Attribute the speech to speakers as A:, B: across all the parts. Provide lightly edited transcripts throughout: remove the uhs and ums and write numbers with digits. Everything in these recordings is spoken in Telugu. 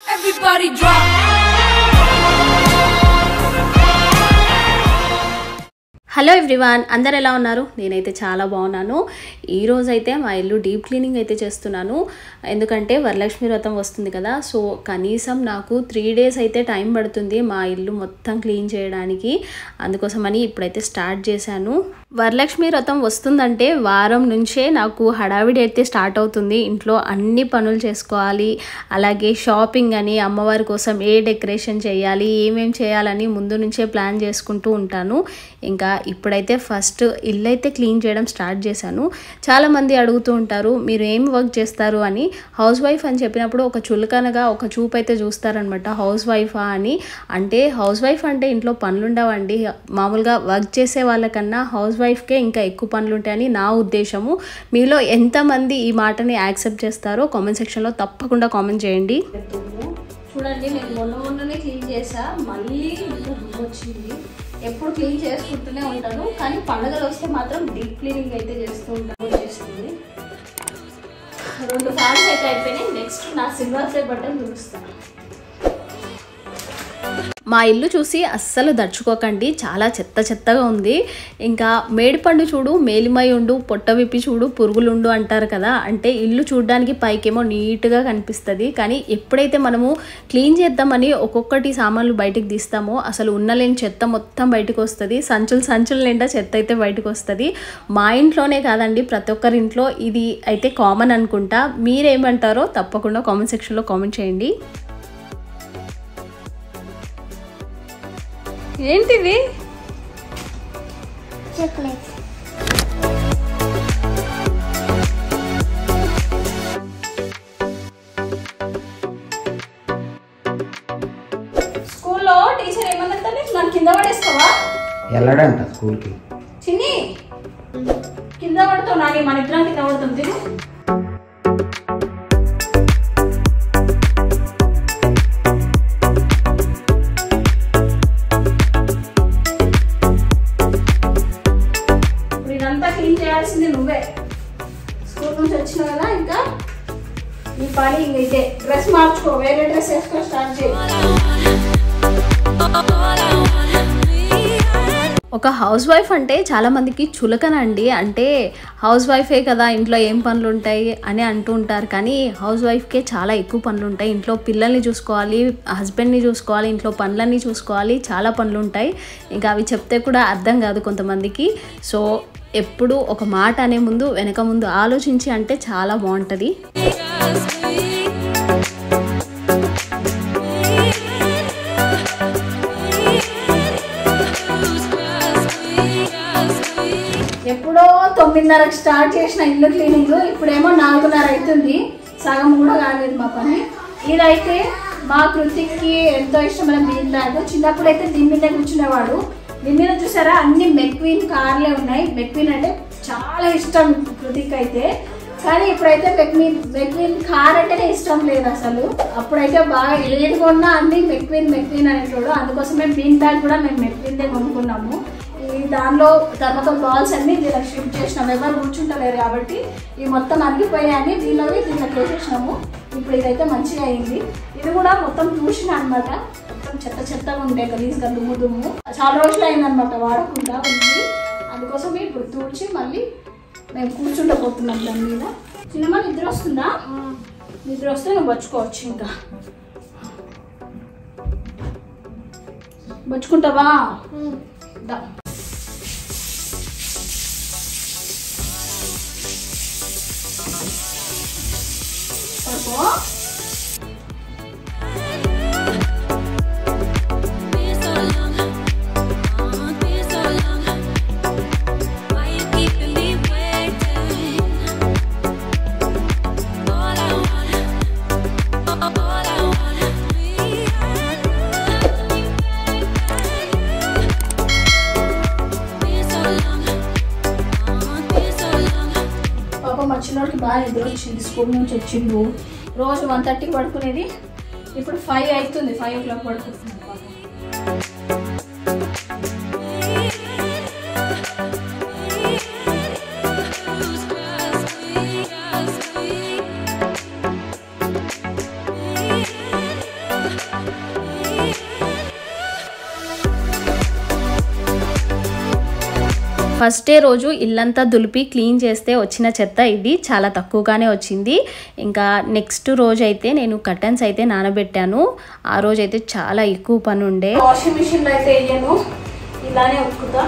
A: Everybody drop.
B: హలో ఎవ్రీవన్, అందరు ఎలా ఉన్నారు? నేనైతే చాలా బాగున్నాను. ఈరోజు అయితే మా ఇల్లు డీప్ క్లీనింగ్ అయితే చేస్తున్నాను. ఎందుకంటే వరలక్ష్మి వ్రతం వస్తుంది కదా, సో కనీసం నాకు 3 days అయితే టైం పడుతుంది మా ఇల్లు మొత్తం క్లీన్ చేయడానికి. అందుకోసమని ఇప్పుడైతే స్టార్ట్ చేశాను. వరలక్ష్మి వ్రతం వస్తుందంటే వారం నుంచే నాకు హడావిడి అయితే స్టార్ట్ అవుతుంది. ఇంట్లో అన్ని పనులు చేసుకోవాలి, అలాగే షాపింగ్ అని, అమ్మవారి కోసం ఏ డెకరేషన్ చేయాలి, ఏమేం చేయాలని ముందు నుంచే ప్లాన్ చేసుకుంటూ ఉంటాను. ఇంకా ఇప్పుడైతే ఫస్ట్ ఇల్లు అయితే క్లీన్ చేయడం స్టార్ట్ చేశాను. చాలామంది అడుగుతూ ఉంటారు, మీరు ఏం వర్క్ చేస్తారు అని. హౌస్ వైఫ్ అని చెప్పినప్పుడు ఒక చులకనగా ఒక చూపు అయితే చూస్తారనమాట, హౌస్ వైఫా అని. అంటే హౌస్ వైఫ్ అంటే ఇంట్లో పనులు ఉండవండి. మామూలుగా వర్క్ చేసే వాళ్ళకన్నా హౌస్ వైఫ్కే ఇంకా ఎక్కువ పనులు ఉంటాయని నా ఉద్దేశము. మీలో ఎంతమంది ఈ మాటని యాక్సెప్ట్ చేస్తారో కామెంట్ సెక్షన్లో తప్పకుండా కామెంట్ చేయండి. చూడండి, నేను మొన్ననే క్లీన్ చేసా, మళ్ళీ వచ్చింది. ఎప్పుడు క్లీన్ చేసుకుంటూనే ఉంటాను, కానీ పండుగలు వస్తే మాత్రం డీప్ క్లీనింగ్ అయితే చేస్తూ ఉంటాను. చేస్తుంది 2 సార్లు అయితే అయిపోయినాయి. నెక్స్ట్ నా సిల్వర్ ప్లే బటన్ చూపిస్తాను. మా ఇల్లు చూసి అస్సలు దర్చుకోకండి, చాలా చెత్తగా ఉంది. ఇంకా మేడిపండు చూడు మేలిమై ఉండు, పొట్ట విప్పి చూడు పురుగులుండు అంటారు కదా. అంటే ఇల్లు చూడడానికి పైకేమో నీట్గా కనిపిస్తుంది, కానీ ఎప్పుడైతే మనము క్లీన్ చేద్దామని ఒక్కొక్కటి సామాన్లు బయటకు తీస్తామో అసలు ఉన్నలేని చెత్త మొత్తం బయటకు వస్తుంది. సంచులు నిండా చెత్త అయితే బయటకు వస్తుంది. మా ఇంట్లోనే కాదండి, ప్రతి ఒక్కరి ఇంట్లో ఇది అయితే కామన్ అనుకుంటా. మీరేమంటారో తప్పకుండా కామెంట్ సెక్షన్లో కామెంట్ చేయండి. ఏంటివి?
C: చాక్లెట్స్.
B: స్కూల్లో టీచర్ ఏమన్నా నన్ను కింద పడేస్తావా?
D: వెళ్ళడంట స్కూల్కి.
B: చిన్ని కింద పడుతావు, నాని మన ఇద్దరం కింద పడుతుంది. నువ్వే స్కూల్ నుంచి వచ్చిన కదా, ఇంకా నీ పని ఇంకైతే డ్రెస్ మార్చుకో, వేరే డ్రెస్ వేసుకో, స్టార్ట్ చేయి. ఒక హౌస్ వైఫ్ అంటే చాలా మందికి చులకనండి. అంటే హౌస్ వైఫే కదా, ఇంట్లో ఏం పనులు ఉంటాయి అని అంటూ ఉంటారు. కానీ హౌస్ వైఫ్కే చాలా ఎక్కువ పనులు ఉంటాయి. ఇంట్లో పిల్లల్ని చూసుకోవాలి, హస్బెండ్ని చూసుకోవాలి, ఇంట్లో పనులన్నీ చూసుకోవాలి, చాలా పనులు ఉంటాయి. ఇంకా అవి చెప్తే కూడా అర్థం కాదు కొంతమందికి. సో ఎప్పుడు ఒక మాట అనే ముందు వెనక ముందు ఆలోచించి అంటే చాలా బాగుంటుంది. ఎప్పుడో 9:30కి స్టార్ట్ చేసిన ఇల్లు క్లీనింగ్ ఇప్పుడేమో 4:30 అవుతుంది. సగం కూడా కాలేదు మా పని. ఇదైతే మా కృతిక్కి ఎంతో ఇష్టమైన బీన్ బ్యాగ్. చిన్నప్పుడు అయితే దీని మీద కూర్చునేవాడు. దీని మీద చూసారా అన్ని మెక్వీన్ కార్లే ఉన్నాయి. మెక్వీన్ అంటే చాలా ఇష్టం కృతిక్ అయితే, కానీ ఇప్పుడైతే మెక్వీన్ కార్ అంటేనే ఇష్టం లేదు అసలు. అప్పుడైతే బాగా ఏది కొన్నా అన్ని మెక్వీన్ అనేటోడు. అందుకోసమే బీన్ బ్యాగ్ కూడా మేము మెక్వీన్దే కొనుక్కున్నాము. ఈ దానిలో థర్మోకోల్ బాల్స్ అన్ని దీనికి షిఫ్ట్ చేసినాము. ఎవరు కూర్చుంటలేరు కాబట్టి ఇవి మొత్తం అరిగిపోయాయని దీనిలోకి వేసేసినాము. ఇప్పుడు ఇదైతే మంచిగా అయింది. ఇది కూడా మొత్తం ట్యూషన్ అనమాట. మొత్తం చెత్తగా ఉంటాయి, గలీజ్గా దుమ్ము. చాలా రోజులు అయిందనమాట వాడకుండా ఉంది. అందుకోసం ఇప్పుడు తుడిచి మళ్ళీ మేము కూర్చుండబోతున్నాం దాని మీద. చిన్నమ్మ నిద్ర వస్తుందా? నిద్ర వస్తే నువ్వు బచ్చుకోవచ్చు. ఇంకా బచ్చుకుంటావా? దా. పడుకో. చిన్నోడికి బాగా నిద్ర వచ్చింది, స్కూల్ నుంచి వచ్చిండు. రోజు 1:30కి పడుకునేది, ఇప్పుడు 5 అవుతుంది, 5 o'clock పడుకుంటున్నాడు. ఫస్ట్ డే రోజు ఇల్లంతా దులిపి క్లీన్ చేస్తే వచ్చిన చెత్త ఇది చాలా తక్కువగానే వచ్చింది. ఇంకా నెక్స్ట్ రోజు అయితే నేను కర్టన్స్ అయితే నానబెట్టాను. ఆ రోజు అయితే చాలా ఎక్కువ పని ఉండే. వాషింగ్ మిషన్లో అయితే వేయను, ఇలానే ఉతుకుతా.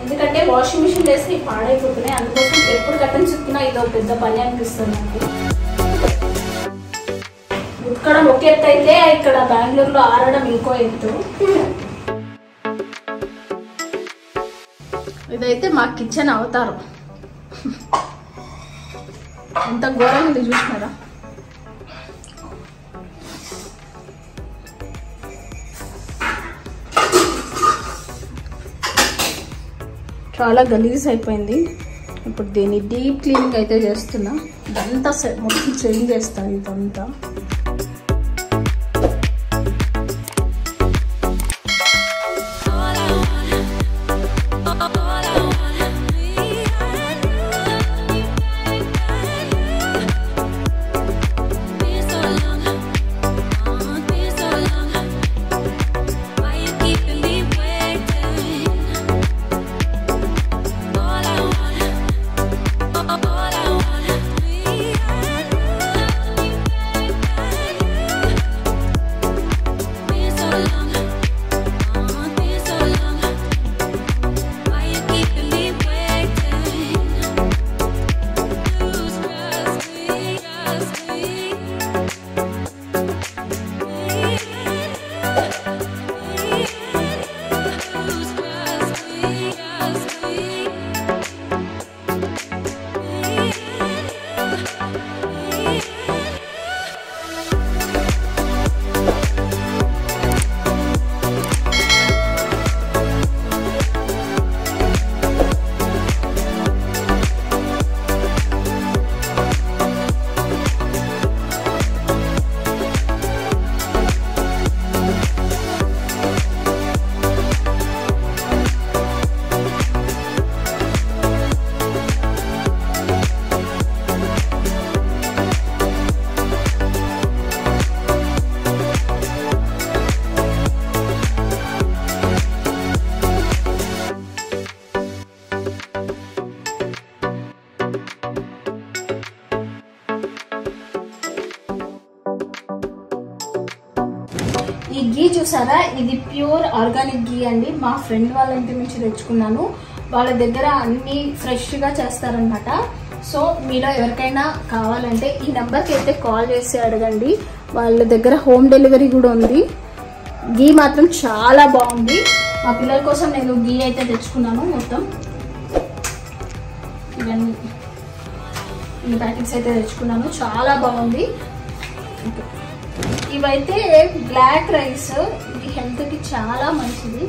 B: ఎందుకంటే వాషింగ్ మిషన్ వేస్తే పాడైపోతున్నాయి. అందుకోసం ఎప్పుడు కర్టన్స్ ఉతికినా ఇదో పెద్ద పని అనిపిస్తుంది నాకు. ఉతకడం ఒక ఎత్తు అయితే ఇక్కడ బెంగళూరులో ఆరడం ఇంకో ఎత్తు. ఇదైతే మా కిచెన్ అవతారం. ఎంత ఘోరంగా ఉంది చూసినారా? చాలా గలీజ్ అయిపోయింది. ఇప్పుడు దీన్ని డీప్ క్లీనింగ్ అయితే చేస్తున్నా. ఇదంతా మొత్తం చేంజ్ చేస్తాను ఇదంతా. ఈ గీ చూసారా, ఇది ప్యూర్ ఆర్గానిక్ గీ అండి. మా ఫ్రెండ్ వాళ్ళ ఇంటి నుంచి తెచ్చుకున్నాను. వాళ్ళ దగ్గర అన్ని ఫ్రెష్గా చేస్తారనమాట. సో మీలో ఎవరికైనా కావాలంటే ఈ నెంబర్కి అయితే కాల్ చేసి అడగండి. వాళ్ళ దగ్గర హోమ్ డెలివరీ కూడా ఉంది. గీ మాత్రం చాలా బాగుంది. మా పిల్లల కోసం నేను గీ అయితే తెచ్చుకున్నాను. మొత్తం ఇవన్నీ ఈ ప్యాకెట్స్ అయితే తెచ్చుకున్నాను. చాలా బాగుంది. ఇవైతే బ్లాక్ రైస్, ఇది హెల్త్కి చాలా మంచిది.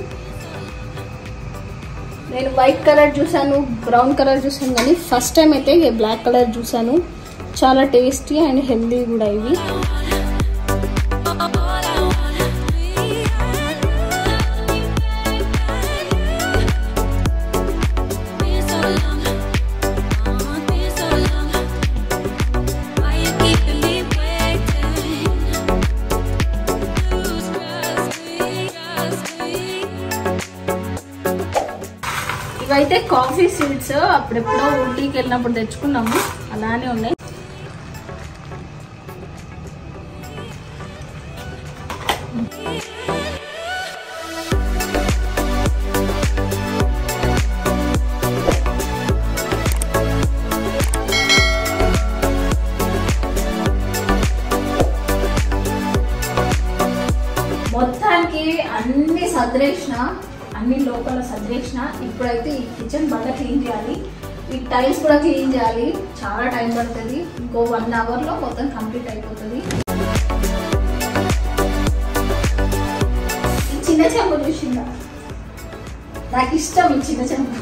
B: నేను వైట్ కలర్ చూసాను, బ్రౌన్ కలర్ చూసాను, కానీ ఫస్ట్ టైం అయితే బ్లాక్ కలర్ చూసాను. చాలా టేస్టీ అండ్ హెల్తీ కూడా ఇవి. ఇవైతే కాఫీ సీడ్స్, అప్పుడెప్పుడో ఊటీకి వెళ్ళినప్పుడు తెచ్చుకున్నాము, అలానే ఉన్నాయి. మొత్తానికి అన్ని సర్దేసిన, అన్ని లోపల సర్దేసిన. ఇప్పుడైతే ఈ కిచెన్ బాగా క్లీన్ చేయాలి. ఈ టైల్స్ కూడా క్లీన్ చేయాలి. చాలా టైం పడుతుంది. ఇంకో 1 అవర్లో మొత్తం కంప్లీట్ అయిపోతుంది. ఈ చిన్న చెంబు చూసిందా, నాకు ఇష్టం. ఈ చిన్న చెంబు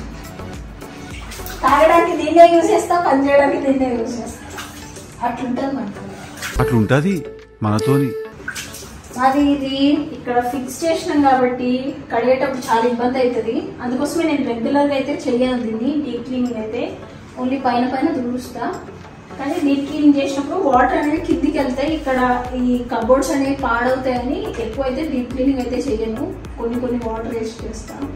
B: తాగడానికి దీన్నే యూజ్ చేస్తా, పని చేయడానికి దీన్నే యూజ్ చేస్తా. అట్లుంటుంది మనతో,
A: అట్లుంటది మనతోని.
B: అది ఇది ఇక్కడ ఫిక్స్ చేసినాం కాబట్టి కడిగేటప్పుడు చాలా ఇబ్బంది అవుతుంది. అందుకోసమే నేను రెగ్యులర్గా అయితే చెయ్యను దీన్ని. డీప్ క్లీనింగ్ అయితే ఓన్లీ పైన పైన తుడుస్తా. కానీ డీప్ క్లీనింగ్ చేసినప్పుడు వాటర్ అనేది కిందికి వెళ్తాయి. ఇక్కడ ఈ కబోర్డ్స్ అనేవి పాడవుతాయని ఎక్కువ అయితే డీప్ క్లీనింగ్ అయితే చెయ్యను. కొన్ని వాటర్ వేస్ట్ చేస్తాను.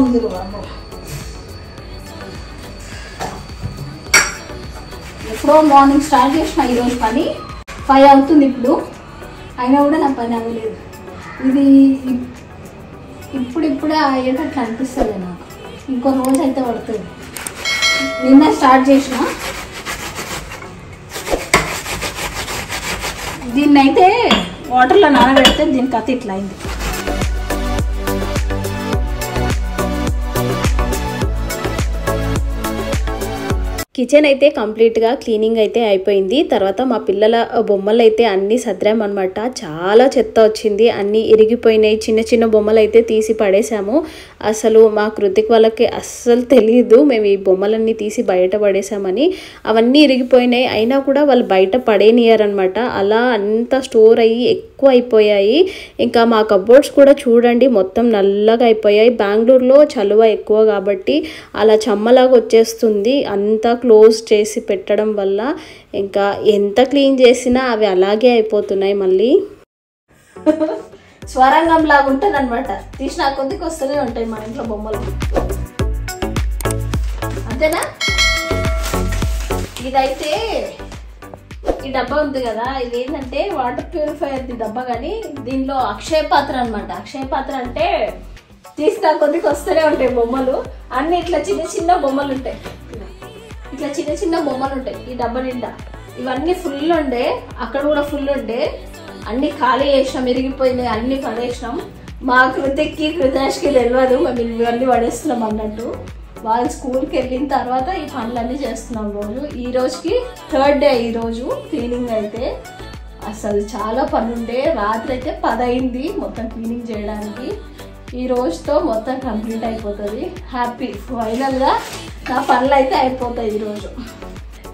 B: ఉంది బాబు. ఎప్పుడో మార్నింగ్ స్టార్ట్ చేసిన ఈరోజు పని 5 అవుతుంది ఇప్పుడు, అయినా కూడా నా పని అవ్వలేదు. ఇది ఇప్పుడిప్పుడే అయ్యేటట్లు అనిపిస్తుంది నాకు. ఇంకో రోజు అయితే పడుతుంది. నిన్న స్టార్ట్ చేసిన, దీన్నైతే వాటర్లో నానబెడితే దీని కథ ఇట్లా అయింది. కిచెన్ అయితే కంప్లీట్గా క్లీనింగ్ అయితే అయిపోయింది. తర్వాత మా పిల్లల బొమ్మలు అయితే అన్నీ సద్రామన్నమాట. చాలా చెత్త వచ్చింది, అన్నీ ఇరిగిపోయినాయి. చిన్న చిన్న బొమ్మలు అయితే తీసి పడేసాము. అసలు మా కృతిక్ వాళ్ళకి అస్సలు తెలియదు మేము ఈ బొమ్మలన్నీ తీసి బయట పడేసామని. అవన్నీ ఇరిగిపోయినాయి, అయినా కూడా వాళ్ళు బయట పడేనియరనమాట. అలా అంతా స్టోర్ అయ్యి ఎక్కువ అయిపోయాయి. ఇంకా మా కబోర్డ్స్ కూడా చూడండి మొత్తం నల్లగా అయిపోయాయి. బెంగళూరులో చలువ ఎక్కువ కాబట్టి అలా చెమ్మలాగా వచ్చేస్తుంది. అంతా క్లోజ్ చేసి పెట్టడం వల్ల ఇంకా ఎంత క్లీన్ చేసినా అవి అలాగే అయిపోతున్నాయి. మళ్ళీ స్వరంగం లాగా ఉంటుంది అనమాట. తీసిన కొద్దికి వస్తూనే ఉంటాయి మా ఇంట్లో బొమ్మలు. అంతేనా? ఇదైతే ఈ డబ్బా ఉంది కదా, ఇది ఏంటంటే వాటర్ ప్యూరిఫైయర్ డబ్బా. కానీ దీనిలో అక్షయ పాత్ర అనమాట. అక్షయ పాత్ర అంటే తీసిన కొద్దికి వస్తూనే ఉంటాయి బొమ్మలు. అన్ని ఇట్లా చిన్న చిన్న బొమ్మలు ఉంటాయి, ఇట్లా చిన్న చిన్న బొమ్మలు ఉంటాయి ఈ డబ్బా నిండా. ఇవన్నీ ఫుల్ ఉండే, అక్కడ కూడా ఫుల్ ఉండే. అన్ని ఖాళీ చేసినాం, ఇరిగిపోయినాయి, అన్ని పడేసినాం. మా కృతిక్కి కృతాష్కి తెలియదు మేము ఇవన్నీ పడేస్తున్నాం అన్నట్టు. వాళ్ళు స్కూల్కి వెళ్ళిన తర్వాత ఈ పనులన్నీ చేస్తున్నాం రోజు. ఈ రోజుకి 3rd డే ఈరోజు క్లీనింగ్ అయితే. అసలు చాలా పని ఉండే. రాత్రి అయితే 10 అయింది మొత్తం క్లీనింగ్ చేయడానికి. ఈ రోజుతో మొత్తం కంప్లీట్ అయిపోతుంది. హ్యాపీ, ఫైనల్గా నా పనులు అయితే అయిపోతాయి ఈరోజు.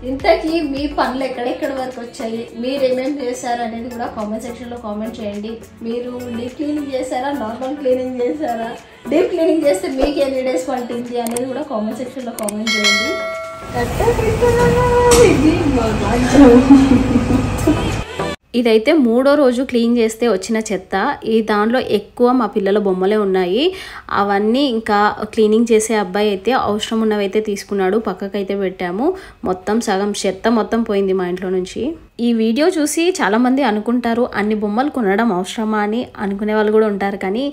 B: ఇంతకీ మీ పనులు ఎక్కడెక్కడ వరకు వచ్చాయి, మీరు ఏమేమి చేశారు అనేది కూడా కామెంట్ సెక్షన్లో కామెంట్ చేయండి. మీరు డీప్ క్లీనింగ్ చేశారా, నార్మల్ క్లీనింగ్ చేశారా? డీప్ క్లీనింగ్ చేస్తే మీకు ఎన్ని డేస్ పట్టింది అనేది కూడా కామెంట్ సెక్షన్లో కామెంట్ చేయండి. ఇదైతే 3వ రోజు క్లీన్ చేస్తే వచ్చిన చెత్త. ఈ దాంట్లో ఎక్కువ మా పిల్లల బొమ్మలే ఉన్నాయి. అవన్నీ ఇంకా క్లీనింగ్ చేసే అబ్బాయి అయితే అవసరం ఉన్నవైతే తీసుకున్నాడు, పక్కకైతే పెట్టాము. మొత్తం సగం చెత్త మొత్తం పోయింది మా ఇంట్లో నుంచి. ఈ వీడియో చూసి చాలామంది అనుకుంటారు అన్ని బొమ్మలు కొనడం అవసరమా అని అనుకునే వాళ్ళు కూడా ఉంటారు. కానీ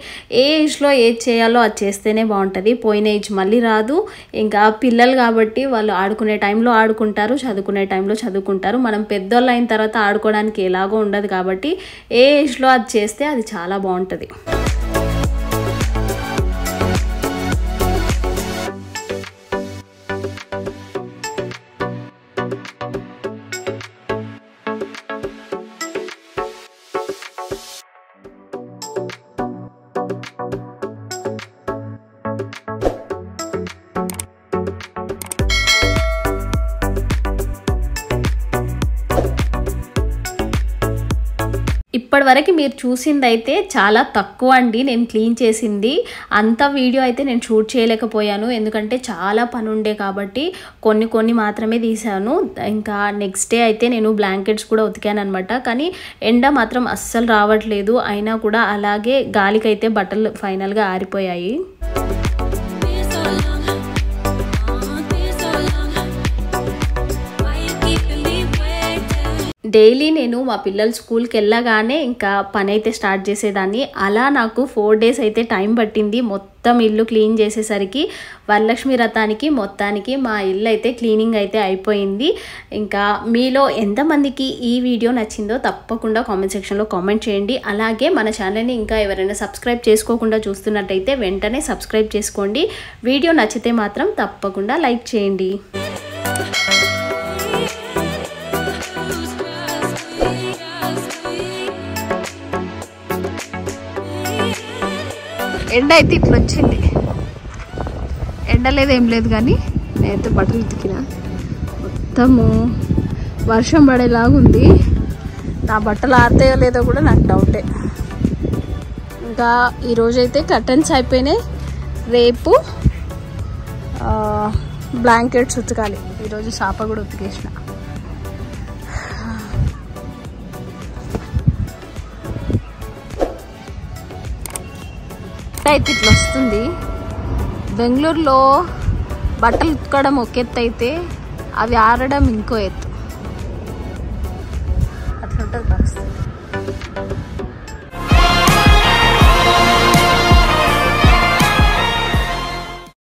B: ఏ ఏజ్లో ఏది చేయాలో అది చేస్తేనే బాగుంటుంది. పోయిన ఏజ్ మళ్ళీ రాదు. ఇంకా పిల్లలు కాబట్టి వాళ్ళు ఆడుకునే టైంలో ఆడుకుంటారు, చదువుకునే టైంలో చదువుకుంటారు. మనం పెద్దోళ్ళు అయిన తర్వాత ఆడుకోవడానికి ఎలాగో ఉండదు కాబట్టి ఏ ఏజ్లో అది చేస్తే అది చాలా బాగుంటుంది. ఇప్పటివరకు మీరు చూసింది అయితే చాలా తక్కువ అండి నేను క్లీన్ చేసింది. అంత వీడియో అయితే నేను షూట్ చేయలేకపోయాను, ఎందుకంటే చాలా పని ఉండే కాబట్టి కొన్ని మాత్రమే తీసాను. ఇంకా నెక్స్ట్ డే అయితే నేను బ్లాంకెట్స్ కూడా ఉతికాను అనమాట. కానీ ఎండ మాత్రం అస్సలు రావట్లేదు, అయినా కూడా అలాగే గాలికైతే బట్టలు ఫైనల్గా ఆరిపోయాయి. డైలీ నేను మా పిల్లలు స్కూల్కి వెళ్ళగానే ఇంకా పని అయితే స్టార్ట్ చేసేదాన్ని. అలా నాకు 4 డేస్ అయితే టైం పట్టింది మొత్తం ఇల్లు క్లీన్ చేసేసరికి. వరలక్ష్మి వ్రతానికి మొత్తానికి మా ఇల్లు అయితే క్లీనింగ్ అయితే అయిపోయింది. ఇంకా మీలో ఎంతమందికి ఈ వీడియో నచ్చిందో తప్పకుండా కామెంట్ సెక్షన్లో కామెంట్ చేయండి. అలాగే మన ఛానల్ని ఇంకా ఎవరైనా సబ్స్క్రైబ్ చేసుకోకుండా చూస్తున్నట్టయితే వెంటనే సబ్స్క్రైబ్ చేసుకోండి. వీడియో నచ్చితే మాత్రం తప్పకుండా లైక్ చేయండి. ఎండ అయితే ఇట్లా వచ్చింది, ఎండ లేదు ఏం లేదు, కానీ నేనైతే బట్టలు ఉతికిన. మొత్తము వర్షం పడేలాగుంది. నా బట్టలు ఆరుతాయో లేదో కూడా నాకు డౌటే. ఇంకా ఈరోజైతే కర్టన్స్ అయిపోయినాయి. రేపు బ్లాంకెట్స్ ఉతకాలి. ఈరోజు చాప కూడా ఉతికేసిన. అయితే ఇట్లా వస్తుంది. బెంగళూరులో బట్టలు ఉతకడం ఒక ఎత్తు అయితే అవి ఆరడం ఇంకో ఎత్తు. అట్లుంటుంది పరిస్థితి.